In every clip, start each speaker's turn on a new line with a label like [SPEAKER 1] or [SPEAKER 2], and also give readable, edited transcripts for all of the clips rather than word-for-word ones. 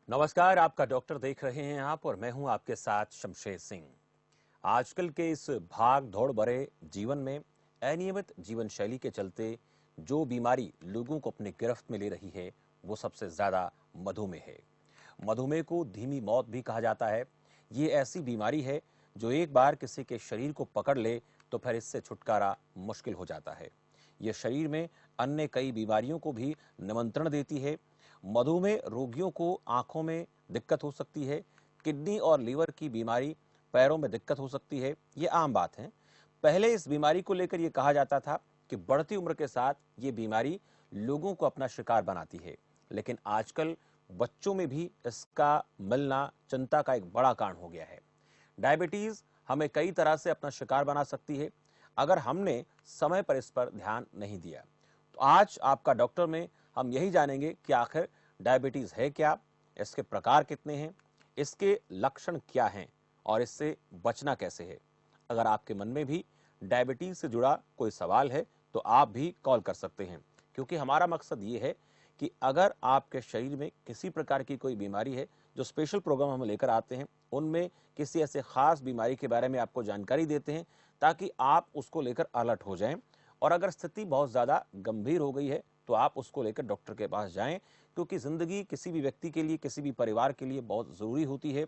[SPEAKER 1] नमस्कार, आपका डॉक्टर देख रहे हैं आप और मैं हूं आपके साथ शमशेर सिंह। आजकल के इस भाग दौड़ भरे जीवन में अनियमित जीवन शैली के चलते जो बीमारी लोगों को अपने गिरफ्त में ले रही है वो सबसे ज्यादा मधुमेह है। मधुमेह को धीमी मौत भी कहा जाता है। ये ऐसी बीमारी है जो एक बार किसी के शरीर को पकड़ ले तो फिर इससे छुटकारा मुश्किल हो जाता है। ये शरीर में अन्य कई बीमारियों को भी निमंत्रण देती है। मधुमेह रोगियों को आंखों में दिक्कत हो सकती है, किडनी और लीवर की बीमारी, पैरों में दिक्कत हो सकती है। ये आम बात है। पहले इस बीमारी को लेकर यह कहा जाता था कि बढ़ती उम्र के साथ ये बीमारी लोगों को अपना शिकार बनाती है, लेकिन आजकल बच्चों में भी इसका मिलना चिंता का एक बड़ा कारण हो गया है। डायबिटीज हमें कई तरह से अपना शिकार बना सकती है अगर हमने समय पर इस पर ध्यान नहीं दिया। तो आज आपका डॉक्टर में हम यही जानेंगे कि आखिर डायबिटीज है क्या, इसके प्रकार कितने हैं, इसके लक्षण क्या हैं और इससे बचना कैसे है। अगर आपके मन में भी डायबिटीज से जुड़ा कोई सवाल है तो आप भी कॉल कर सकते हैं, क्योंकि हमारा मकसद ये है कि अगर आपके शरीर में किसी प्रकार की कोई बीमारी है, जो स्पेशल प्रोग्राम हम लेकर आते हैं उनमें किसी ऐसे खास बीमारी के बारे में आपको जानकारी देते हैं ताकि आप उसको लेकर अलर्ट हो जाएं। और अगर स्थिति बहुत ज़्यादा गंभीर हो गई है तो आप उसको लेकर डॉक्टर के पास जाएं, क्योंकि ज़िंदगी किसी भी व्यक्ति के लिए, किसी भी परिवार के लिए बहुत ज़रूरी होती है।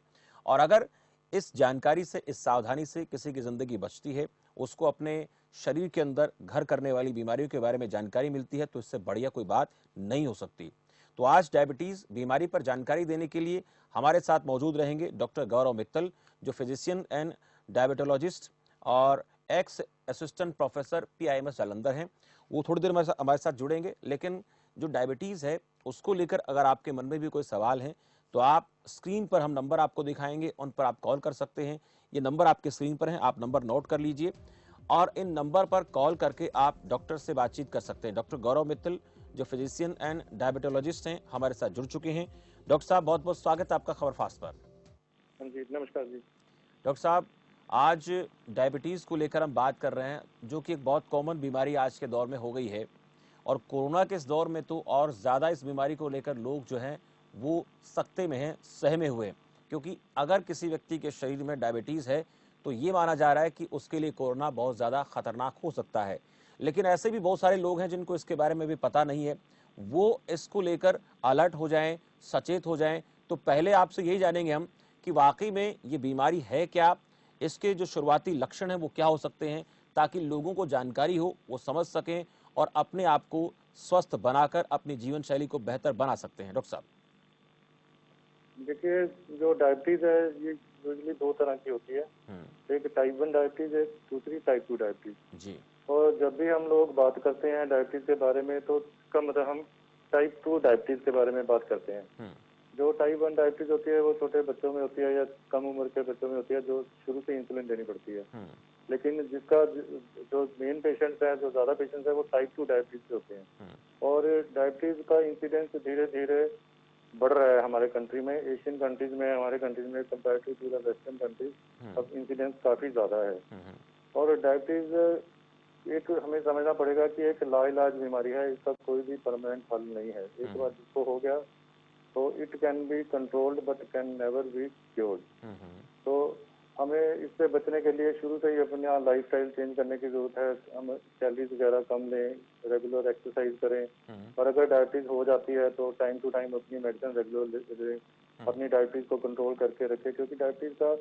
[SPEAKER 1] और अगर इस जानकारी से, इस सावधानी से किसी की ज़िंदगी बचती है, उसको अपने शरीर के अंदर घर करने वाली बीमारियों के बारे में जानकारी मिलती है, तो इससे बढ़िया कोई बात नहीं हो सकती। तो आज डायबिटीज़ बीमारी पर जानकारी देने के लिए हमारे साथ मौजूद रहेंगे डॉक्टर गौरव मित्तल, जो फिजिशियन एंड डायबिटोलॉजिस्ट और x assistant professor PIMS Jalandhar हैं। वो थोड़ी देर में हमारे साथ जुड़ेंगे। लेकिन जो डायबिटीज़ है उसको लेकर अगर आपके मन में भी कोई सवाल है तो आप स्क्रीन पर हम नंबर आपको दिखाएंगे, उन पर आप कॉल कर सकते हैं। ये नंबर आपके स्क्रीन पर हैं, आप नंबर नोट कर लीजिए और इन नंबर पर कॉल करके आप डॉक्टर से बातचीत कर सकते हैं। डॉक्टर गौरव मित्तल जो फिजिशियन एंड डायबिटोलॉजिस्ट हैं हमारे साथ जुड़ चुके हैं। डॉक्टर साहब, बहुत बहुत स्वागत है आपका खबर फास्ट पर।
[SPEAKER 2] हाँ जी, नमस्कार जी।
[SPEAKER 1] डॉक्टर साहब, आज डायबिटीज़ को लेकर हम बात कर रहे हैं, जो कि एक बहुत कॉमन बीमारी आज के दौर में हो गई है। और कोरोना के इस दौर में तो और ज़्यादा इस बीमारी को लेकर लोग जो हैं वो सख्ते में हैं, सहमे हुए हैं। क्योंकि अगर किसी व्यक्ति के शरीर में डायबिटीज़ है तो ये माना जा रहा है कि उसके लिए कोरोना बहुत ज़्यादा खतरनाक हो सकता है। लेकिन ऐसे भी बहुत सारे लोग हैं जिनको इसके बारे में भी पता नहीं है, वो इसको लेकर अलर्ट हो जाएं, सचेत हो जाएं। तो पहले आपसे यही जानेंगे हम कि वाकई में ये बीमारी है क्या, इसके जो शुरुआती लक्षण हैं वो क्या हो सकते हैं, ताकि लोगों को जानकारी हो, वो समझ सकें और अपने आप को स्वस्थ बनाकर अपनी जीवन शैली को बेहतर बना सकते हैं। डॉक्टर साहब।
[SPEAKER 2] देखिए, जो डायबिटीज़ है ये यूजुअली 2 तरह की होती है। एक टाइप 1 डायबिटीज़ है, दूसरी टाइप 2 डायबिटीज़।
[SPEAKER 1] जी।
[SPEAKER 2] और जब भी हम लोग बात करते हैं डायबिटीज़ के बारे में तो इसका मतलब हम टाइप 2 डायबिटीज़ के बारे में बात करते हैं। जो टाइप 1 डायबिटीज़ होती है वो छोटे बच्चों में होती है या कम उम्र के बच्चों में होती है, जो शुरू से इंसुलिन देनी पड़ती है। लेकिन जिसका जो मेन पेशेंट्स हैं, जो ज़्यादा पेशेंट्स हैं वो टाइप 2 डायबिटीज़ के होते हैं। और डायबिटीज़ का इंसिडेंस धीरे-धीरे बढ़ रहा है हमारे कंट्री में, एशियन कंट्रीज में, हमारे कंट्रीज में comparative to the western countries अब इंसिडेंस काफी ज्यादा है। और डायबिटीज एक हमें समझना पड़ेगा कि एक लाइलाज बीमारी है, इसका कोई भी परमानेंट हल नहीं है। एक बार जिसको हो गया तो it can be controlled but can never be cured. तो हमें इससे बचने के लिए शुरू से ही अपना लाइफस्टाइल चेंज करने की जरूरत है। हम कैलोरीज वगैरह कम लें, रेगुलर एक्सरसाइज करें और अगर डायबिटीज हो जाती है तो टाइम टू टाइम अपनी मेडिसिन रेगुलर लें, अपनी डायबिटीज को कंट्रोल करके रखें, क्योंकि डायबिटीज का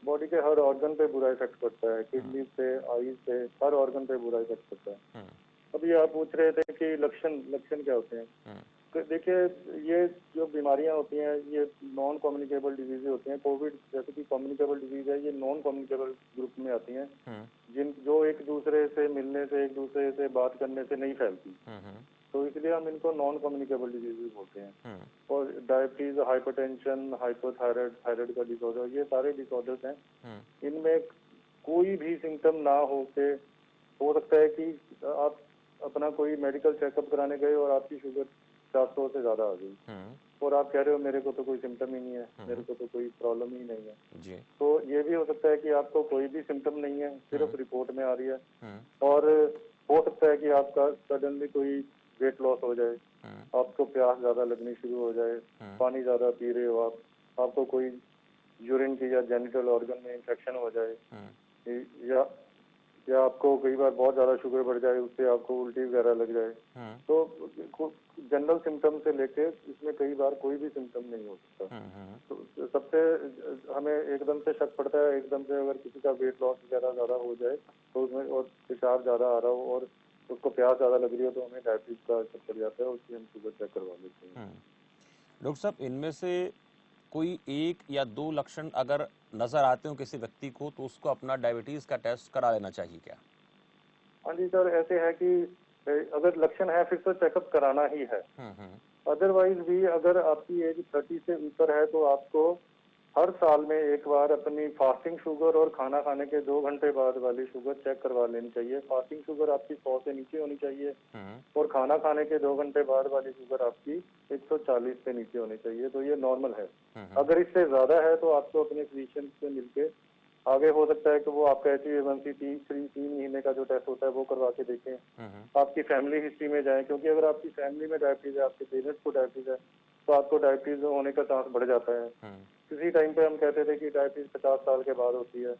[SPEAKER 2] बॉडी के हर ऑर्गन पे बुरा इफेक्ट पड़ता है, किडनी से, आईज से, हर ऑर्गन पे बुरा इफेक्ट पड़ता है। अभी आप पूछ रहे थे कि लक्षण लक्षण क्या होते हैं। तो देखिए, ये जो बीमारियां होती हैं ये नॉन कम्युनिकेबल डिजीज होती हैं। कोविड जैसे कि कम्युनिकेबल डिजीज है, ये नॉन कम्युनिकेबल ग्रुप में आती हैं, जिन जो एक दूसरे से मिलने से, एक दूसरे से बात करने से नहीं फैलती। तो इसलिए हम इनको नॉन कम्युनिकेबल डिजीज बोलते हैं। और डायबिटीज, हाइपरटेंशन, हाइपोथायराइड, थायराइड का डिसऑर्डर, ये सारे डिसऑर्डर्स हैं। इनमें कोई भी सिम्टम ना हो के हो सकता है कि आप अपना कोई मेडिकल चेकअप कराने गए और आपकी शुगर 400 से ज्यादा आ गई और आप कह रहे हो मेरे को तो कोई सिम्टम ही नहीं है, मेरे को तो कोई प्रॉब्लम ही नहीं है जी। तो ये भी हो सकता है कि आपको कोई भी सिम्टम नहीं है, सिर्फ रिपोर्ट में आ रही है। और हो सकता है कि आपका सडनली कोई वेट लॉस हो जाए, आपको प्यास ज्यादा लगनी शुरू हो जाए, पानी ज्यादा पी रहे हो आप, आपको कोई यूरिन की या जेनिटल ऑर्गन में इंफेक्शन हो जाए, या या आपको कई बार बहुत ज्यादा शुगर बढ़ जाए, उससे आपको उल्टी वगैरह लग जाए, तो जनरल सिम्टम से लेके इसमें कई बार कोई भी सिम्टम नहीं हो सकता। तो सबसे हमें एकदम से शक पड़ता है, एकदम से अगर किसी का वेट लॉस वगैरह ज्यादा हो जाए तो उसमें और पेशाब ज्यादा आ रहा हो और उसको प्यास ज्यादा लग रही हो, तो हमें डायबिटीज का शक पड़ जाता है, उसकी हम शुगर चेक करवा लेते हैं।
[SPEAKER 1] डॉक्टर साहब, इनमें से कोई एक या दो लक्षण अगर नजर आते हो किसी व्यक्ति को, तो उसको अपना डायबिटीज का टेस्ट करा लेना चाहिए क्या?
[SPEAKER 2] हाँ जी सर, ऐसे है कि अगर लक्षण है फिर तो चेकअप कराना ही है। अदरवाइज भी अगर आपकी एज 30 से ऊपर है तो आपको हर साल में एक बार अपनी फास्टिंग शुगर और खाना खाने के 2 घंटे बाद वाली शुगर चेक करवा लेनी चाहिए। फास्टिंग शुगर आपकी 100 से नीचे होनी चाहिए और खाना खाने के 2 घंटे बाद वाली शुगर आपकी 140 से नीचे होनी चाहिए, तो ये नॉर्मल है। अगर इससे ज्यादा है तो आपको अपने फिजिशियन से मिलके आगे हो सकता है कि वो आपका HbA1c 3 महीने का जो टेस्ट होता है वो करवा के देखें। आपकी फैमिली हिस्ट्री में जाएं, क्योंकि अगर आपकी फैमिली में डायबिटीज है, आपके पेरेंट्स को डायबिटीज है, तो आपको डायबिटीज होने का चांस बढ़ जाता है। किसी टाइम पे हम कहते थे कि डायबिटीज 50 साल के बाद होती है,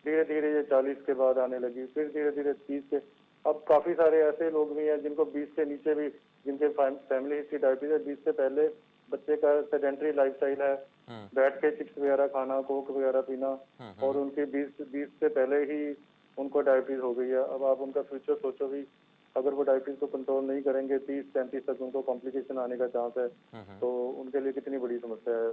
[SPEAKER 2] धीरे धीरे ये 40 के बाद आने लगी, फिर धीरे धीरे 30 के, अब काफी सारे ऐसे लोग भी हैं जिनको 20 से नीचे भी, जिनके फैमिली हिस्ट्री डायबिटीज है, 20 से पहले बच्चे का सेडेंटरी लाइफस्टाइल है, बैठ के चिप्स वगैरह खाना, कोक वगैरह पीना, और उनके 20 से पहले ही उनको डायबिटीज हो गई है। अब आप उनका फ्यूचर सोचो भी, अगर वो डायबिटीज को कंट्रोल नहीं करेंगे 30-35 तक उनको कॉम्प्लिकेशन आने का चांस है, तो उनके लिए कितनी बड़ी समस्या है।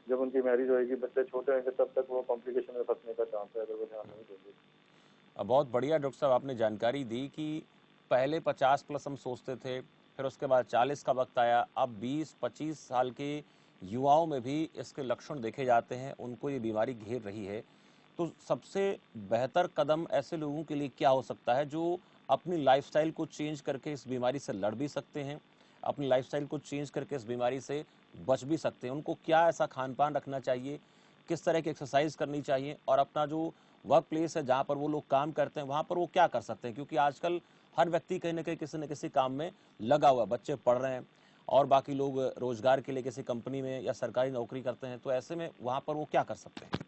[SPEAKER 2] जब उनकी मैरिज होगी, बच्चे छोटे होंगे, तब तक वो कॉम्प्लिकेशन में फंसने का चांस है अगर वो ध्यान नहीं देंगे।
[SPEAKER 1] बहुत बढ़िया डॉक्टर साहब, आपने जानकारी दी कि पहले 50 प्लस हम सोचते थे, फिर उसके बाद 40 का वक्त आया, अब 20-25 साल के युवाओं में भी इसके लक्षण देखे जाते हैं, उनको ये बीमारी घेर रही है। तो सबसे बेहतर कदम ऐसे लोगों के लिए क्या हो सकता है जो अपनी लाइफस्टाइल को चेंज करके इस बीमारी से लड़ भी सकते हैं, अपनी लाइफस्टाइल को चेंज करके इस बीमारी से बच भी सकते हैं? उनको क्या ऐसा खान पान रखना चाहिए, किस तरह की एक्सरसाइज करनी चाहिए, और अपना जो वर्क प्लेस है जहाँ पर वो लोग काम करते हैं वहाँ पर वो क्या कर सकते हैं? क्योंकि आजकल हर व्यक्ति कहीं ना कहीं किसी न किसी काम में लगा हुआ है, बच्चे पढ़ रहे हैं और बाकी लोग रोजगार के लिए किसी कंपनी में या सरकारी नौकरी करते हैं, तो ऐसे में वहाँ पर वो क्या कर सकते हैं?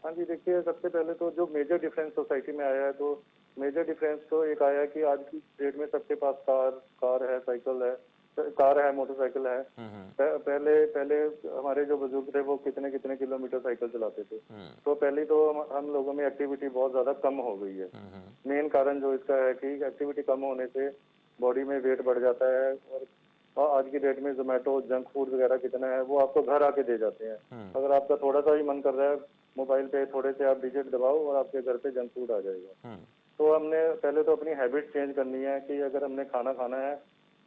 [SPEAKER 2] हाँ जी, देखिए, सबसे पहले तो जो मेजर डिफरेंस सोसाइटी में आया है, तो मेजर डिफरेंस तो एक आया कि आज की डेट में सबके पास कार है, साइकिल है, कार है, मोटरसाइकिल है। पहले पहले हमारे जो बुजुर्ग थे वो कितने कितने किलोमीटर साइकिल चलाते थे, तो पहले तो हम लोगों में एक्टिविटी बहुत ज्यादा कम हो गई है। मेन कारण जो इसका है कि एक्टिविटी कम होने से बॉडी में वेट बढ़ जाता है, और आज की डेट में जोमेटो, जंक फूड वगैरह कितना है, वो आपको घर आके दे जाते हैं। अगर आपका थोड़ा सा भी मन कर रहा है, मोबाइल पे थोड़े से आप डिजिट दबाओ और आपके घर पे जंक फूड आ जाएगा। तो हमने पहले तो अपनी हैबिट चेंज करनी है कि अगर हमने खाना खाना है,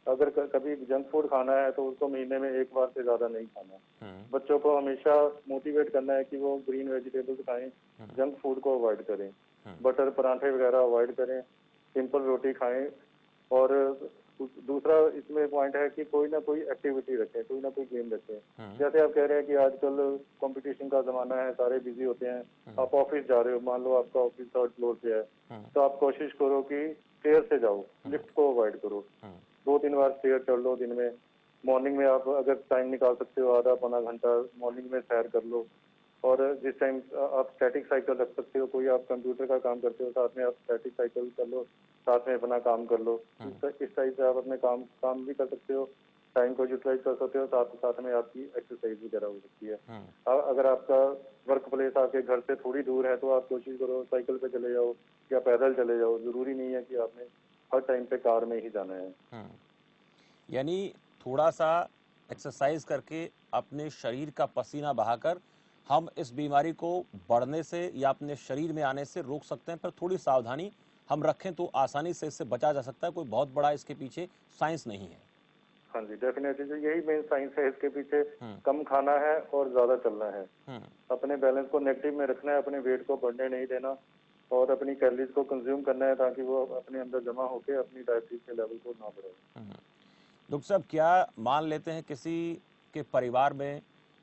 [SPEAKER 2] अगर कभी जंक फूड खाना है तो उसको महीने में एक बार से ज्यादा नहीं खाना। बच्चों को हमेशा मोटिवेट करना है कि वो ग्रीन वेजिटेबल्स खाएं, जंक फूड को अवॉइड करें, बटर पराठे वगैरह अवॉइड करें, सिंपल रोटी खाएं। और दूसरा इसमें पॉइंट है कि कोई ना कोई एक्टिविटी रखें, कोई ना कोई गेम रखें। जैसे आप कह रहे हैं कि आजकल कंपटीशन का जमाना है, सारे बिजी होते हैं, आप ऑफिस जा रहे हो, मान लो आपका ऑफिस 3rd फ्लोर पे है, तो आप कोशिश करो कि स्टेयर से जाओ, लिफ्ट को अवॉइड करो, 2-3 बार स्टेयर चढ़ लो दिन में। मॉर्निंग में आप अगर टाइम निकाल सकते हो, आधा पौना घंटा मॉर्निंग में सैर कर लो। और जिस टाइम आप स्टैटिक साइकिल रख सकते हो, कोई आप कंप्यूटर का काम करते हो, साथ में आप स्टैटिक साइकिल कर लो, साथ में अपना काम कर लो। इस टाइप से आप अपने काम भी कर सकते हो, टाइम को यूटिलाइज कर सकते हो, साथ में आपकी एक्सरसाइज वगैरह हो सकती है। अगर आपका वर्क प्लेस आपके घर से थोड़ी दूर है तो आप कोशिश करो साइकिल पे चले जाओ या पैदल चले जाओ, जरूरी नहीं है कि आपने हर टाइम पे कार में ही जाना है।
[SPEAKER 1] यानी थोड़ा सा एक्सरसाइज करके अपने शरीर का पसीना बहाकर हम इस बीमारी को बढ़ने से या अपने शरीर में आने से रोक सकते हैं, पर थोड़ी सावधानी हम रखें तो आसानी से इससे बचा जा सकता है। कोई बहुत बड़ा इसके पीछे साइंस नहीं है।
[SPEAKER 2] हाँ जी, डेफिनेटली यही मेन साइंस है इसके पीछे। कम खाना है और ज्यादा चलना है, अपने बैलेंस को नेगेटिव में रखना है, अपने वेट को बढ़ने नहीं देना, और अपनी कैलोरीज को कंज्यूम करना है ताकि वो अपने अंदर जमा होकर अपनी डायबिटीज के लेवल को ना बढ़ाए।
[SPEAKER 1] डॉक्टर साहब, क्या मान लेते हैं किसी के परिवार में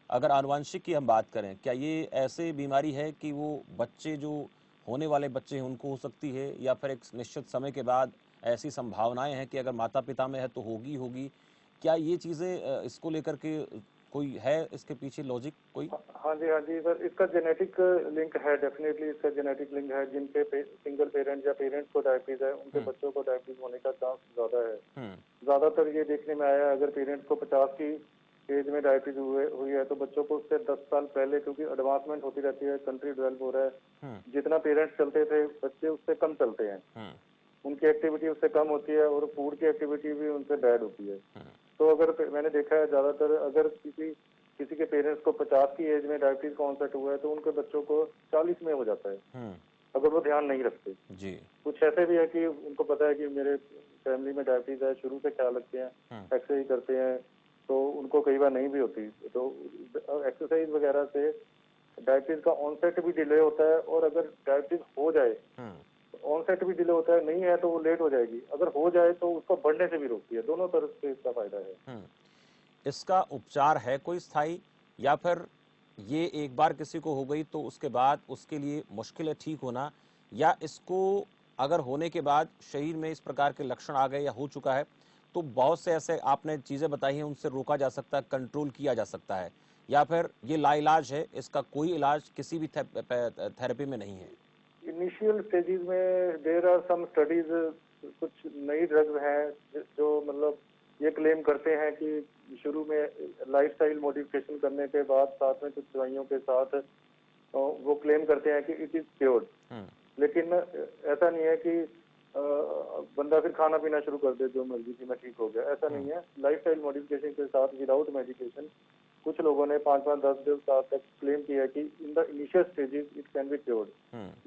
[SPEAKER 1] अगर आनुवंशिक की हम बात करें, क्या ये ऐसे बीमारी है कि वो बच्चे जो होने वाले बच्चे हैं उनको हो सकती है, या फिर एक निश्चित समय के बाद ऐसी संभावनाएं हैं कि अगर माता पिता में है तो होगी होगी। क्या ये चीज़ें इसको लेकर के कोई है इसके पीछे लॉजिक कोई?
[SPEAKER 2] हाँ जी सर, इसका जेनेटिक लिंक है, डेफिनेटली इसका जेनेटिक लिंक है। जिनके सिंगल पेरेंट या पेरेंट्स को डायबिटीज है, उनके बच्चों को डायबिटीज होने का चांस ज्यादा है। ज्यादातर ये देखने में आया है, अगर पेरेंट्स को 50 की एज में डायबिटीज हुई है तो बच्चों को उससे 10 साल पहले, क्योंकि एडवांसमेंट होती रहती है, कंट्री डेवलप हो रहा है, जितना पेरेंट्स चलते थे बच्चे उससे कम चलते हैं, उनकी एक्टिविटी उससे कम होती है और फूड की एक्टिविटी भी उनसे बैड होती है। तो अगर मैंने देखा है ज्यादातर अगर किसी के पेरेंट्स को 50 की एज में डायबिटीज का ऑनसेट हुआ है तो उनके बच्चों को 40 में हो जाता है, अगर वो ध्यान नहीं रखते जी। कुछ ऐसे भी है कि उनको पता है कि मेरे फैमिली में डायबिटीज है, शुरू से ख्याल रखते हैं, एक्सरसाइज करते हैं, तो उनको कई बार नहीं भी होती। तो एक्सरसाइज वगैरह से डायबिटीज का ऑनसेट भी डिले होता है, और अगर डायबिटीज हो जाए ऑनसेट भी डिले होता है, नहीं है तो वो लेट हो जाएगी, अगर हो जाए तो उसको बढ़ने से भी रोकती है। दोनों तरफ से इसका फायदा है।
[SPEAKER 1] इसका उपचार है कोई स्थायी, या फिर ये एक बार किसी को हो गई तो उसके बाद उसके लिए मुश्किल है ठीक होना, या इसको अगर होने के बाद शरीर में इस प्रकार के लक्षण आ गए या हो चुका है तो बहुत से ऐसे आपने चीज़ें बताई हैं उनसे रोका जा सकता है, कंट्रोल किया जा सकता है, या फिर ये लाइलाज है, इसका कोई इलाज किसी भी थेरेपी में नहीं है?
[SPEAKER 2] इनिशियल स्टेजेस में देयर आर सम स्टडीज, कुछ नई ड्रग्स हैं जो मतलब ये क्लेम करते हैं कि शुरू में लाइफस्टाइल मॉडिफिकेशन करने के बाद साथ में कुछ दवाइयों के साथ वो क्लेम करते हैं कि इट इज क्योर्ड, लेकिन ऐसा नहीं है कि बंदा फिर खाना पीना शुरू कर दे जो मर्जी की मैं ठीक हो गया, ऐसा नहीं है। लाइफस्टाइल मॉडिफिकेशन के साथ विदाउट मेडिकेशन कुछ लोगों ने 5-5, 10 साल तक क्लेम किया है कि in the initial stages it can be cured,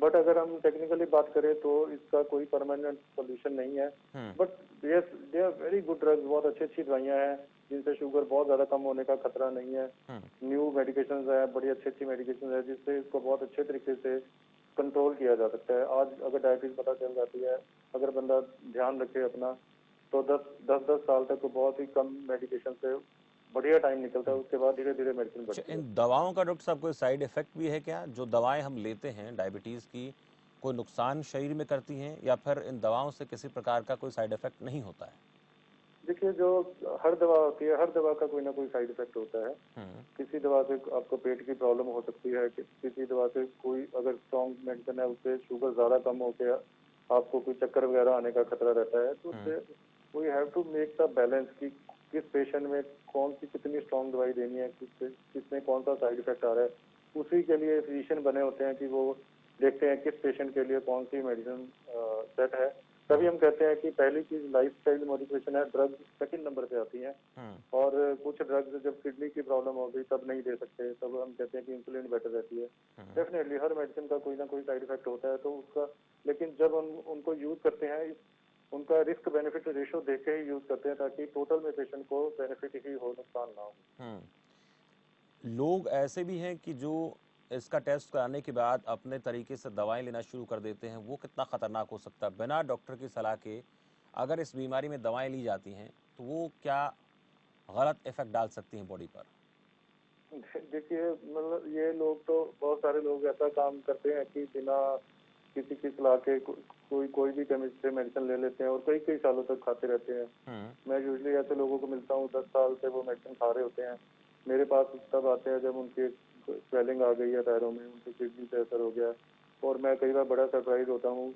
[SPEAKER 2] but अगर हम टेक्निकली बात करें तो इसका कोई परमानेंट सोल्यूशन नहीं है। But they are very good drugs, बहुत अच्छी दवाइयां हैं जिनसे शुगर बहुत ज्यादा कम होने का खतरा नहीं है। न्यू मेडिकेशन है, बड़ी अच्छी मेडिकेशन है जिससे इसको बहुत अच्छे तरीके से कंट्रोल किया जा सकता है। आज अगर डायबिटीज पता चल जाती है, अगर बंदा ध्यान रखे अपना, तो 10 साल तक तो बहुत ही कम मेडिकेशन से बढ़िया टाइम निकलता है, उसके बाद धीरे धीरे मेडिसिन बढ़ती है।
[SPEAKER 1] इन दवाओं का डॉक्टर साहब कोई साइड इफेक्ट भी है क्या? जो दवाएं हम लेते हैं डायबिटीज़ की, कोई नुकसान शरीर में करती हैं, या फिर इन दवाओं से किसी प्रकार का कोई साइड इफेक्ट नहीं होता है?
[SPEAKER 2] देखिए, जो हर दवा होती है, हर दवा का कोई ना कोई साइड इफेक्ट होता है। किसी दवा से आपको पेट की प्रॉब्लम हो सकती है, किसी दवा से कोई अगर स्ट्रॉन्ग मेडिसिन है उससे शुगर ज्यादा कम हो गया, आपको कोई चक्कर वगैरह आने का खतरा रहता है। तो we have to make the balance कि किस पेशेंट में कौन सी कितनी स्ट्रॉन्ग दवाई देनी है, किसमें कौन सा साइड इफेक्ट आ रहा है, उसी के लिए फिजिशियन बने होते हैं कि वो देखते हैं किस पेशेंट के लिए कौन सी मेडिसिन सेट है। तभी हम कहते हैं कि पहली चीज लाइफस्टाइल मॉडिफिकेशन है, ड्रग्स सेकंड नंबर पे आती हैं। और कुछ ड्रग्स जब किडनी की प्रॉब्लम हो गई तब नहीं दे सकते, तब हम कहते हैं कि इंसुलिन बेटर रहती है। डेफिनेटली हर मेडिसिन का कोई ना कोई साइड इफेक्ट होता है, तो उसका, लेकिन जब हम उनको यूज करते हैं उनका रिस्क बेनिफिट रेशियो देख के ही यूज करते हैं, ताकि टोटल में पेशेंट को बेनिफिट ही हो, नुकसान ना हो।
[SPEAKER 1] लोग ऐसे भी हैं कि जो इसका टेस्ट कराने के बाद अपने तरीके से दवाएं लेना शुरू कर देते हैं, वो कितना खतरनाक हो सकता है? बिना डॉक्टर की सलाह के अगर इस बीमारी में दवाएं ली जाती हैं तो वो क्या गलत इफेक्ट डाल सकती हैं बॉडी पर?
[SPEAKER 2] देखिए, मतलब ये लोग तो बहुत सारे लोग ऐसा काम करते हैं कि बिना किसी की सलाह के कोई भी केमिस्ट से मेडिसिन ले लेते हैं और कई कई सालों तक खाते रहते हैं। मैं यूजली ऐसे लोगों को मिलता हूँ, 10 साल से वो मेडिसिन खा रहे होते हैं। मेरे पास तब आते हैं जब उनकी स्वेलिंग आ गई है पैरों में, उनकी किडनी पे असर हो गया, और मैं कई बार बड़ा सरप्राइज होता हूँ।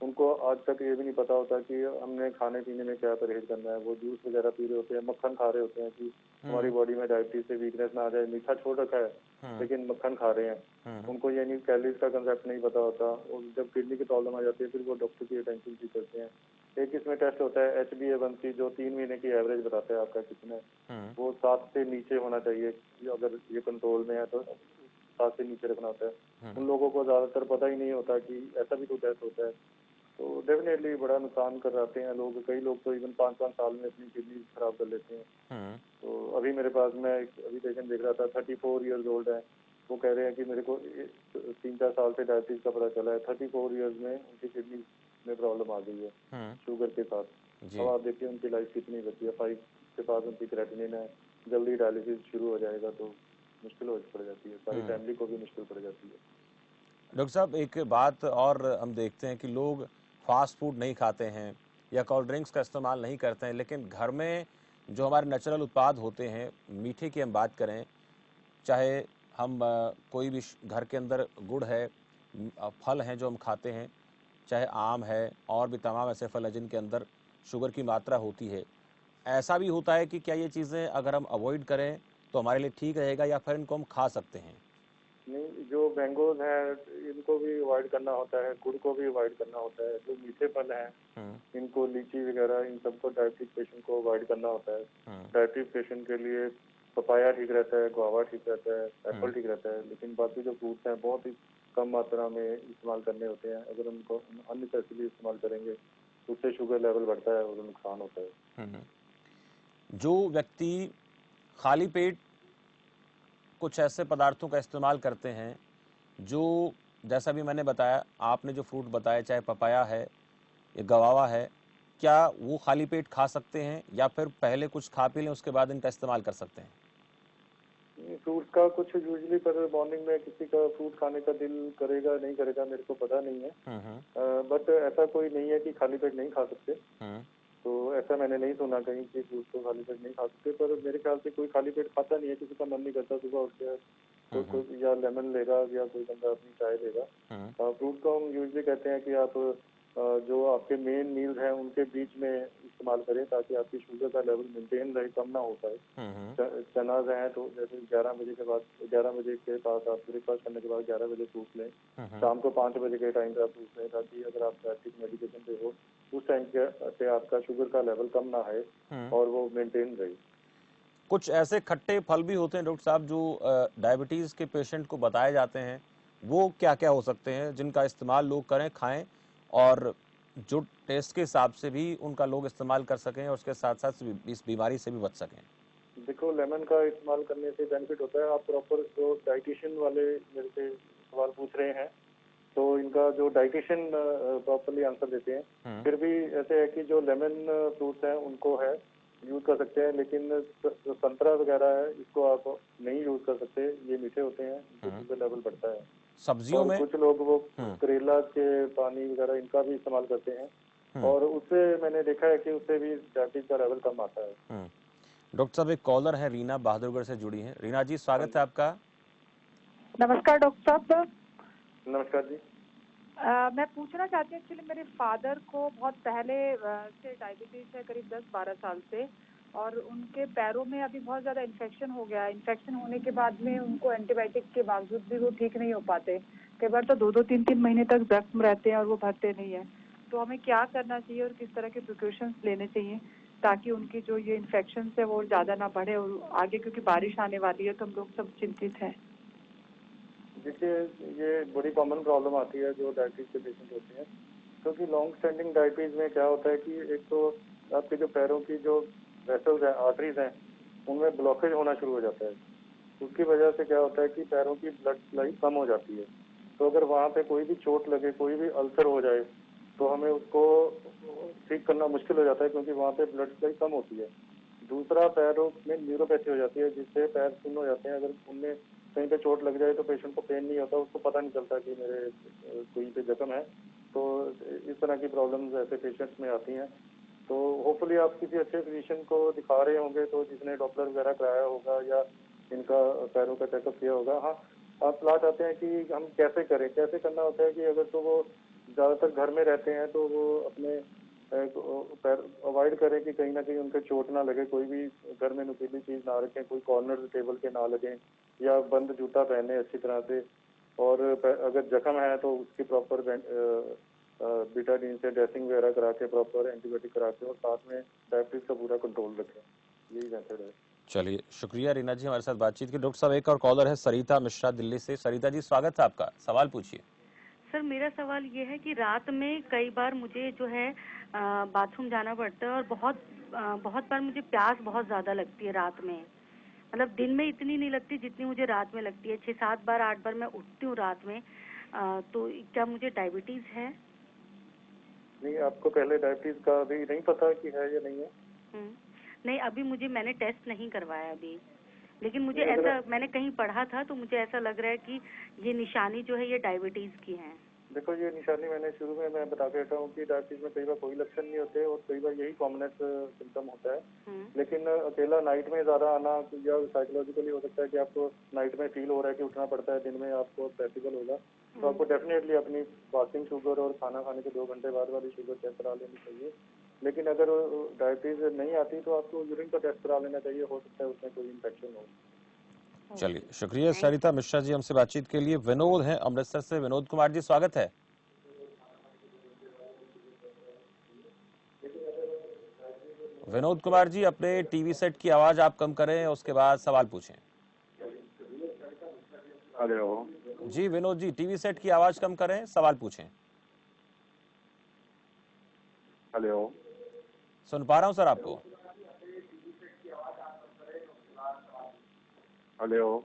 [SPEAKER 2] उनको आज तक ये भी नहीं पता होता कि हमने खाने पीने में क्या परहेज करना है। वो जूस वगैरह पी रहे होते हैं, मक्खन खा रहे होते हैं कि हमारी बॉडी में डायबिटीज से वीकनेस ना आ जाए। मीठा छोड़ रखा है लेकिन मक्खन खा रहे हैं। उनको ये नहीं, कैलोरीज का कंसेप्ट नहीं पता होता, और जब किडनी की प्रॉब्लम आ जाती है फिर वो डॉक्टर की अटेंशन सीख करते हैं। एक इसमें टेस्ट होता है HbA1c, जो 3 महीने की एवरेज बताता है आपका कितना है। वो 7 से नीचे होना चाहिए, अगर ये कंट्रोल में है तो 7 से नीचे रखना होता है। उन लोगों को ज्यादातर पता ही नहीं होता कि ऐसा भी कोई टेस्ट होता है। तो डेफिनेटली बड़ा नुकसान कर जाते हैं लोग। कई लोग तो इवन 5-5 साल में अपनी किडनी खराब कर लेते हैं। तो अभी मेरे पास, मैं अभी पेशेंट देख रहा था, 34 ईयर्स ओल्ड है। वो कह रहे हैं कि मेरे को 3-4 साल से डायबिटीज का पता चला है, 34 ईयर्स में उनकी किडनी में प्रॉब्लम आ गई है शुगर के साथ। अब आप देखिए उनकी लाइफ कितनी बची है। 5 के पास उनकी क्रेटिनिन है, जल्दी डायलिसिस शुरू हो जाएगा तो मुश्किल हो पड़ जाती है, सारी फैमिली को भी मुश्किल पड़ जाती है।
[SPEAKER 1] डॉक्टर साहब, एक बात और हम देखते हैं कि लोग फास्ट फूड नहीं खाते हैं या कोल्ड ड्रिंक्स का इस्तेमाल नहीं करते हैं, लेकिन घर में जो हमारे नेचुरल उत्पाद होते हैं, मीठे की हम बात करें, चाहे हम कोई भी घर के अंदर गुड़ है, फल हैं जो हम खाते हैं, चाहे आम है और भी तमाम ऐसे फल हैं जिनके अंदर शुगर की मात्रा होती है, ऐसा भी होता है कि क्या ये चीज़ें अगर हम अवॉइड करें तो हमारे लिए ठीक रहेगा या फिर इनको हम खा सकते हैं?
[SPEAKER 2] नहीं, जो मैंगोज हैं इनको भी अवॉइड करना होता है, गुड़ को भी अवॉइड करना होता है। जो मीठे फल हैं इनको, लीची वगैरह, इन सबको डायबिटिक पेशेंट को अवॉइड करना होता है। डायबिटिक पेशेंट के लिए पपाया ठीक रहता है, गुआवा ठीक रहता है, एप्पल ठीक रहता है, लेकिन बाकी जो फ्रूट्स हैं बहुत ही कम मात्रा में इस्तेमाल करने होते हैं। अगर उनको अननेसेसरी इस्तेमाल करेंगे तो उससे शुगर लेवल बढ़ता है और नुकसान होता है।
[SPEAKER 1] जो व्यक्ति खाली पेट कुछ ऐसे पदार्थों का इस्तेमाल करते हैं जो, जैसा भी मैंने बताया, आपने जो फ्रूट बताया, चाहे पपाया है या गवावा है, क्या वो खाली पेट खा सकते हैं या फिर पहले कुछ खा पी लें उसके बाद इनका इस्तेमाल कर सकते हैं?
[SPEAKER 2] फ्रूट का कुछ यूजली पर मॉर्निंग में किसी का फ्रूट खाने का दिल करेगा नहीं करेगा मेरे को पता नहीं है, बट ऐसा कोई नहीं है कि खाली पेट नहीं खा सकते। तो ऐसा मैंने नहीं सुना कहीं कि फ्रूट को खाली पेट नहीं खा सकते, पर मेरे ख्याल से कोई खाली पेट खाता नहीं है। किसी का मन नहीं करता सुबह उठ के तो कोई या लेमन लेगा या कोई बंदा अपनी चाय लेगा। फ्रूट को हम यूजली कहते हैं कि आप जो आपके मेन मील्स हैं उनके बीच में इस्तेमाल करें ताकि आपकी शुगर का लेवल मेंटेन रहे, कम ना हो पाए। चनाज हैं तो जैसे 11 बजे के बाद, 11 बजे के पास आप ब्रेकफास्ट करने के बाद 11 बजे फ्रूट लें, शाम को 5 बजे के टाइम पे आप फ्रूट लें, ताकि अगर आप डायबिटिक मेडिकेशन पे हो उस टाइम पे आपका शुगर का लेवल कम ना है और वो मेंटेन रहे।
[SPEAKER 1] कुछ ऐसे खट्टे फल भी होते हैं डॉक्टर साहब जो डायबिटीज़ के पेशेंट को बताए जाते हैं, वो क्या क्या हो सकते हैं जिनका इस्तेमाल लोग करें, खाएं और जो टेस्ट के हिसाब से भी उनका लोग इस्तेमाल कर सकें और उसके साथ साथ इस बीमारी से भी बच सकें?
[SPEAKER 2] देखो, लेमन का इस्तेमाल करने से बेनिफिट होता है। आप प्रॉपर जो डाइटिशियन वाले मेरे से सवाल पूछ रहे हैं तो इनका जो डाइटिशियन प्रॉपरली आंसर देते हैं। फिर भी ऐसे है कि जो लेमन फ्रूट्स हैं उनको है यूज कर सकते हैं, लेकिन जो संतरा वगैरह है इसको आप नहीं यूज कर सकते, ये मीठे होते हैं, इनसे शुगर लेवल बढ़ता है।
[SPEAKER 1] सब्जियों
[SPEAKER 2] और
[SPEAKER 1] में
[SPEAKER 2] कुछ लोग वो करेला के पानी वगैरह इनका भी इस्तेमाल करते हैं और उससे मैंने देखा है कि उससे भी डायबिटीज का लेवल कम आता है।
[SPEAKER 1] डॉक्टर साहब, एक कॉलर है, रीना बहादुरगढ़ से जुड़ी हैं। रीना जी, स्वागत है आपका।
[SPEAKER 3] नमस्कार डॉक्टर साहब।
[SPEAKER 2] नमस्कार जी।
[SPEAKER 3] मैं पूछना चाहती हूँ, एक्चुअली मेरे फादर को बहुत पहले से डायबिटीज है, करीब 10-12 साल से, और उनके पैरों में अभी बहुत ज़्यादा इन्फेक्शन हो गया है। इन्फेक्शन होने के बाद में उनको एंटीबायोटिक के बावजूद भी वो ठीक नहीं हो पाते। कई बार तो 2-2, 3-3 महीने तक जख्म रहते हैं और वो भरते नहीं है। तो हमें क्या करना चाहिए और किस तरह के प्रिकॉशंस लेने चाहिए ताकि उनकी जो ये इन्फेक्शन है वो ज़्यादा ना बढ़े और आगे, क्योंकि बारिश आने वाली है तो हम लोग सब चिंतित हैं।
[SPEAKER 2] देखिए, ये बड़ी कॉमन प्रॉब्लम आती है जो डायबिटीज के पेशेंट होते हैं, क्योंकि लॉन्ग स्टैंडिंग डायबिटीज में क्या होता है कि एक तो आपके जो पैरों की जो वेसल्स हैं, आर्टरीज हैं, उनमें ब्लॉकेज होना शुरू हो जाता है। उसकी वजह से क्या होता है कि पैरों की ब्लड सप्लाई कम हो जाती है। तो अगर वहाँ पे कोई भी चोट लगे, कोई भी अल्सर हो जाए तो हमें उसको ठीक करना मुश्किल हो जाता है, क्योंकि वहाँ पे ब्लड सप्लाई कम होती है। दूसरा, पैरों में न्यूरोपैथी हो जाती है जिससे पैर सुन्न हो जाते हैं। अगर उनमें कहीं पे चोट लग जाए तो पेशेंट को पेन नहीं होता, उसको पता नहीं चलता कि मेरे कोई पे जख्म है। तो इस तरह की प्रॉब्लम्स ऐसे पेशेंट्स में आती हैं। तो होपफुली आप किसी अच्छे फिजिशियन को दिखा रहे होंगे तो जिसने डॉप्लर वगैरह कराया होगा या इनका पैरों का चेकअप किया होगा। हाँ, आप सलाह चाहते हैं कि हम कैसे करें, कैसे करना होता है कि अगर तो वो ज़्यादातर घर में रहते हैं तो वो अपने अवॉइड करें कि कहीं ना कहीं उनके चोट ना लगे, कोई भी घर में नुकीली चीज ना रखें, कोई कॉर्नर टेबल के ना लगे, या बंद जूता पहने अच्छी तरह से। और अगर जख्म है तो उसकी प्रॉपर बीटाडीन से ड्रेसिंग वगैरह करा के, प्रॉपर एंटीबायोटिक करा के, और साथ में डायबिटीज का पूरा कंट्रोल रखें। यही मेथड है।
[SPEAKER 1] चलिए, शुक्रिया रीना जी हमारे साथ बातचीत की। डॉक्टर साहब, एक और कॉलर है सरिता मिश्रा दिल्ली से। सरिता जी, स्वागत है आपका, सवाल पूछिए।
[SPEAKER 4] सर, मेरा सवाल ये है कि रात में कई बार मुझे जो है बाथरूम जाना पड़ता है और बहुत बार मुझे प्यास बहुत ज़्यादा लगती है रात में। मतलब दिन में इतनी नहीं लगती जितनी मुझे रात में लगती है। 6-7 बार 8 बार मैं उठती हूँ रात में। तो क्या मुझे डायबिटीज़ है?
[SPEAKER 2] नहीं, आपको पहले डायबिटीज का अभी नहीं पता कि है या नहीं है?
[SPEAKER 4] नहीं, अभी मैंने टेस्ट नहीं करवाया अभी, लेकिन मुझे ऐसा, मैंने कहीं पढ़ा था तो मुझे ऐसा लग रहा है कि ये निशानी जो है ये डायबिटीज़ की है।
[SPEAKER 2] देखो ये निशानी मैंने शुरू में मैं बता के हटा हूँ कि डायबिटीज में कई बार कोई लक्षण नहीं होते और कई बार यही कॉमनेस सिम्टम होता है। लेकिन अकेला नाइट में ज्यादा आना या साइकोलॉजिकली हो सकता है कि आपको नाइट में फील हो रहा है कि उठना पड़ता है, दिन में आपको पॉसिबल होगा, तो आपको डेफिनेटली अपनी फास्टिंग शुगर और खाना खाने के 2 घंटे बाद वाली शुगर चेक करा लेनी चाहिए। लेकिन अगर डायबिटीज नहीं आती तो आपको यूरिन का टेस्ट करा लेना चाहिए, हो सकता है उसमें कोई इन्फेक्शन हो।
[SPEAKER 1] चलिए, शुक्रिया सरिता मिश्रा जी हमसे बातचीत के लिए। विनोद हैं अमृतसर से। विनोद कुमार जी, स्वागत है। विनोद कुमार जी, अपने टीवी सेट की आवाज आप कम करें, उसके बाद सवाल पूछें।
[SPEAKER 5] हेलो
[SPEAKER 1] जी विनोद जी, टीवी सेट की आवाज कम करें, सवाल पूछें।
[SPEAKER 5] हेलो,
[SPEAKER 1] सुन पा रहा हूं सर आपको।
[SPEAKER 5] हेलो।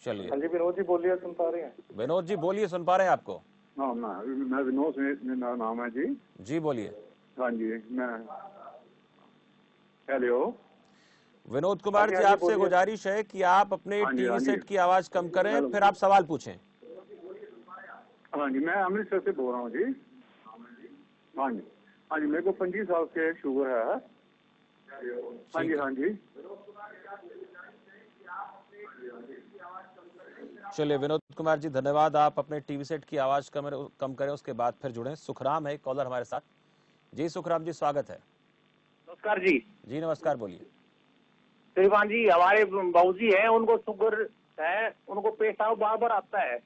[SPEAKER 1] चलिए,
[SPEAKER 2] हाँ जी विनोद जी बोलिए, सुन पा रहे हैं।
[SPEAKER 1] विनोद जी बोलिए, सुन पा रहे हैं आपको।
[SPEAKER 5] हाँ, मैं विनोद मेरा नाम है जी।
[SPEAKER 1] जी बोलिए।
[SPEAKER 5] हाँ जी, मैं हेलो।
[SPEAKER 1] विनोद कुमार जी,
[SPEAKER 2] हाँ जी,
[SPEAKER 1] आपसे
[SPEAKER 2] बोलिए।
[SPEAKER 1] गुजारिश है कि आप अपने
[SPEAKER 5] हाँ जी,
[SPEAKER 1] टीवी
[SPEAKER 5] हाँ जी।
[SPEAKER 1] सेट की आवाज कम करें,
[SPEAKER 5] हेलो।
[SPEAKER 1] फिर आप सवाल पूछें।
[SPEAKER 5] हाँ जी, मैं अमृतसर से बोल रहा हूँ जी। हाँ जी, हाँ जी, मेरे को 25 साल से शुगर है। हाँ जी, हाँ जी।
[SPEAKER 1] चलिए विनोद कुमार जी, धन्यवाद। आप अपने टीवी सेट की आवाज कम करें, उसके बाद फिर जुड़ें। सुखराम है कॉलर हमारे साथ। जी सुखराम जी, स्वागत है।
[SPEAKER 6] नमस्कार जी।
[SPEAKER 1] जी नमस्कार, बोलिए।
[SPEAKER 6] श्रीमान जी, हमारे बहू जी है, उनको शुगर है, उनको पेशाब बार बार आता है,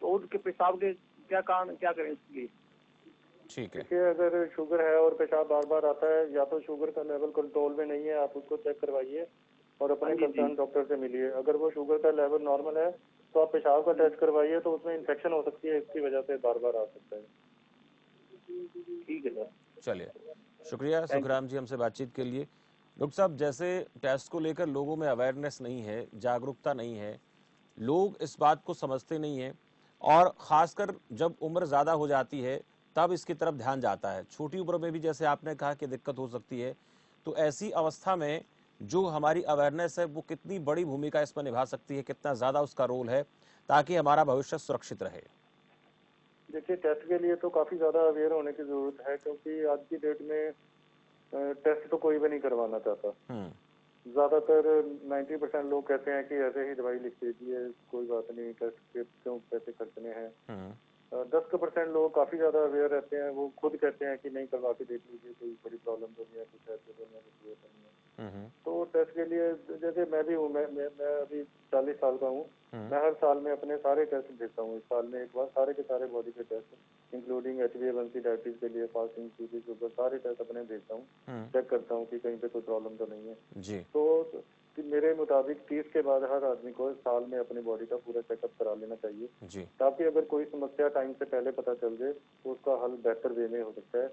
[SPEAKER 6] तो उनके पेशाब के क्या कारण, क्या करें इसके लिए?
[SPEAKER 1] ठीक है।
[SPEAKER 2] देखिए अगर शुगर है और पेशाब बार बार आता है, या तो शुगर का लेवल कंट्रोल में नहीं है, आप उसको चेक करवाइए और अपने कंसर्न डॉक्टर से मिलिए। अगर वो शुगर का लेवल नॉर्मल है तो आप पेशाब का टेस्ट करवाइए, तो उसमें इन्फेक्शन हो सकती है, इसकी वजह से बार बार आ सकता है।
[SPEAKER 6] ठीक है सर।
[SPEAKER 1] चलिए, शुक्रिया सुखराम जी हमसे बातचीत के लिए। डॉक्टर साहब, जैसे टेस्ट को लेकर लोगों में अवेयरनेस नहीं है, जागरूकता नहीं है, लोग इस बात को समझते नहीं है, और ख़ासकर जब उम्र ज़्यादा हो जाती है तब इसकी तरफ ध्यान जाता है। छोटी उम्र में भी जैसे आपने कहा कि दिक्कत हो सकती है, तो ऐसी अवस्था में जो हमारी अवेयरनेस है वो कितनी बड़ी भूमिका इसमें निभा सकती है, कितना ज़्यादा उसका रोल है ताकि हमारा भविष्य सुरक्षित रहे?
[SPEAKER 2] देखिए टेस्ट के लिए तो काफी ज्यादा अवेयर होने की जरूरत है, क्योंकि आज की डेट में टेस्ट तो कोई भी नहीं करवाना चाहता। ज्यादातर 90% लोग कहते हैं कि ऐसे ही दवाई लिख दीजिए, कोई बात नहीं, टेस्ट के क्यों पैसे खर्चने हैं। 10% लोग काफी ज्यादा अवेयर रहते हैं, वो खुद कहते हैं कि नहीं करवा के देख लीजिए, कोई बड़ी प्रॉब्लम तो नहीं है, कुछ ऐसे बोलने की जरूरत नहीं है। तो टेस्ट के लिए जैसे मैं भी हूँ, मैं अभी 40 साल का हूँ। मैं हर साल में अपने सारे टेस्ट देता हूँ। इस साल में एक बार सारे के सारे बॉडी के टेस्ट, इंक्लूडिंग HbA1c, डायबिटीज के लिए, फास्टिंग, बीपी, शुगर, सारे टेस्ट अपने देता हूँ। चेक करता हूँ कि कहीं पे कोई प्रॉब्लम तो नहीं है
[SPEAKER 1] जी।
[SPEAKER 2] तो मेरे मुताबिक 30 के बाद हर आदमी को साल में अपनी बॉडी का पूरा चेकअप करा लेना चाहिए
[SPEAKER 1] जी।
[SPEAKER 2] ताकि अगर कोई समस्या टाइम से पहले पता चल जाए तो उसका हल बेहतर वे में हो सकता है।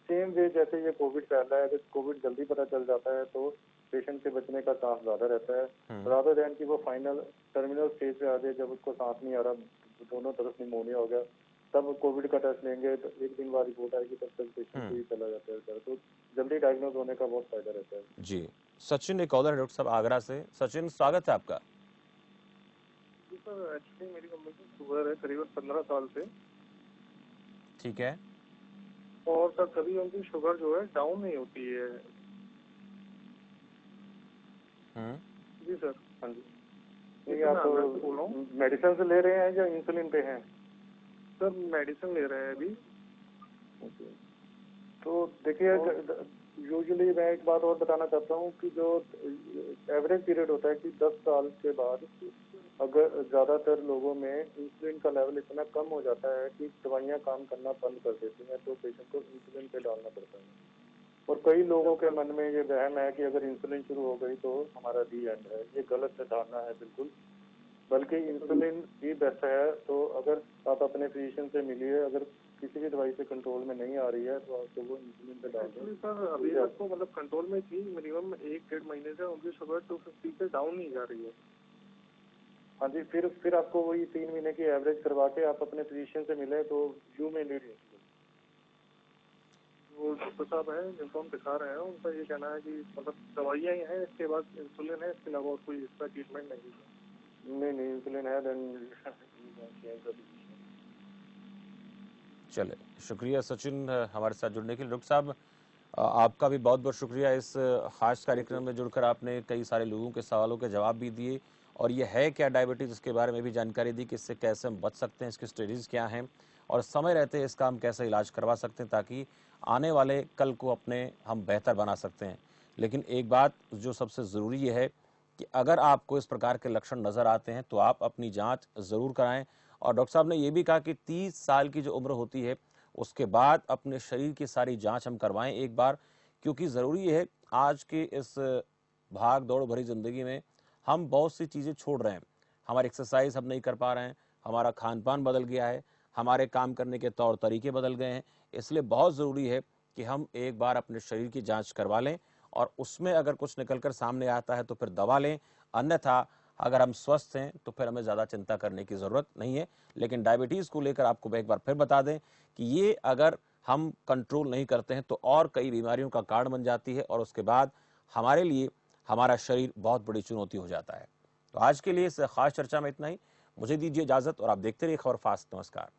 [SPEAKER 2] सेम वे जैसे ये कोविड फैल रहा है, अगर कोविड जल्दी पता चल जाता है तो पेशेंट के बचने का चांस ज्यादा रहता है, रादर देन कि वो फाइनल टर्मिनल स्टेज पे आ जाए, जब उसको सांस नहीं आ रहा, दोनों तरफ निमोनिया हो गया, तब कोविड का टेस्ट लेंगे तो एक दिन बाद रिपोर्ट आएगी, तब तक पेशेंट ही चला जाता है। तो जल्दी डायग्नोज होने का बहुत फायदा रहता है।
[SPEAKER 1] जी। सचिन एक कॉलर है डॉक्टर साहब आगरा से। सचिन, स्वागत है आपका।
[SPEAKER 2] जी सर, एक्चुअली मेरी मम्मी को शुगर है करीबन 15 साल से।
[SPEAKER 1] ठीक है।
[SPEAKER 2] और सर कभी उनकी शुगर जो है डाउन नहीं होती है। जी सर। हाँ जी। नहीं, आप मेडिसिन से ले रहे हैं या इंसुलिन पे हैं? सर मेडिसिन ले रहे हैं अभी। तो देखिए यूजुअली मैं एक बात और बताना चाहता हूँ कि जो एवरेज पीरियड होता है कि 10 साल के बाद अगर ज्यादातर लोगों में इंसुलिन का लेवल इतना कम हो जाता है कि दवाइयाँ काम करना बंद कर देती हैं, तो पेशेंट को इंसुलिन पे डालना पड़ता है। और कई लोगों के मन में ये वहम है कि अगर इंसुलिन शुरू हो गई तो हमारा दी एंड है। ये गलत धारणा है बिल्कुल, बल्कि इंसुलिन ही बेस्ट है। तो अगर आप अपने फिजिशियन से मिलिए, अगर किसी भी दवाई से कंट्रोल में नहीं आ रही है तो आपको वो इंसुलिन पे डाल दें। सर अभी तक तो मतलब कंट्रोल में थी, मिनिमम 1-1.5 महीने से उनकी शुगर 250 से डाउन नहीं जा रही है। हाँ जी, फिर आपको वही 3 महीने की एवरेज करवा के आप अपने फिजिशियन से मिले तो यू में नीड इंसुलिन। वो डॉक्टर साहब हैं जिनको हम दिखा रहे हैं, उनका ये कहना है कि मतलब दवाइयाँ ही हैं, इसके बाद इंसुलिन है, इसके अलावा कोई इसका ट्रीटमेंट नहीं है। नहीं, इंसुलिन है, देन
[SPEAKER 1] चले, शुक्रिया सचिन हमारे साथ जुड़ने के लिए। डॉक्टर साहब, आपका भी बहुत बहुत शुक्रिया, इस खास कार्यक्रम में जुड़कर आपने कई सारे लोगों के सवालों के जवाब भी दिए और ये है क्या डायबिटीज़, इसके बारे में भी जानकारी दी कि इससे कैसे हम बच सकते हैं, इसके स्टेजेस क्या हैं और समय रहते इसका हम कैसे इलाज करवा सकते हैं ताकि आने वाले कल को अपने हम बेहतर बना सकते हैं। लेकिन एक बात जो सबसे ज़रूरी है कि अगर आपको इस प्रकार के लक्षण नज़र आते हैं तो आप अपनी जांच ज़रूर कराएं। और डॉक्टर साहब ने ये भी कहा कि 30 साल की जो उम्र होती है उसके बाद अपने शरीर की सारी जांच हम करवाएं एक बार, क्योंकि ज़रूरी है आज के इस भाग दौड़ भरी ज़िंदगी में हम बहुत सी चीज़ें छोड़ रहे हैं। हमारी एक्सरसाइज हम नहीं कर पा रहे हैं, हमारा खान पान बदल गया है, हमारे काम करने के तौर तरीके बदल गए हैं। इसलिए बहुत ज़रूरी है कि हम एक बार अपने शरीर की जांच करवा लें और उसमें अगर कुछ निकल कर सामने आता है तो फिर दवा लें, अन्यथा अगर हम स्वस्थ हैं तो फिर हमें ज़्यादा चिंता करने की ज़रूरत नहीं है। लेकिन डायबिटीज़ को लेकर आपको एक बार फिर बता दें कि ये अगर हम कंट्रोल नहीं करते हैं तो और कई बीमारियों का कारण बन जाती है और उसके बाद हमारे लिए हमारा शरीर बहुत बड़ी चुनौती हो जाता है। तो आज के लिए इस खास चर्चा में इतना ही। मुझे दीजिए इजाज़त और आप देखते रहिए खबर फास्ट। नमस्कार।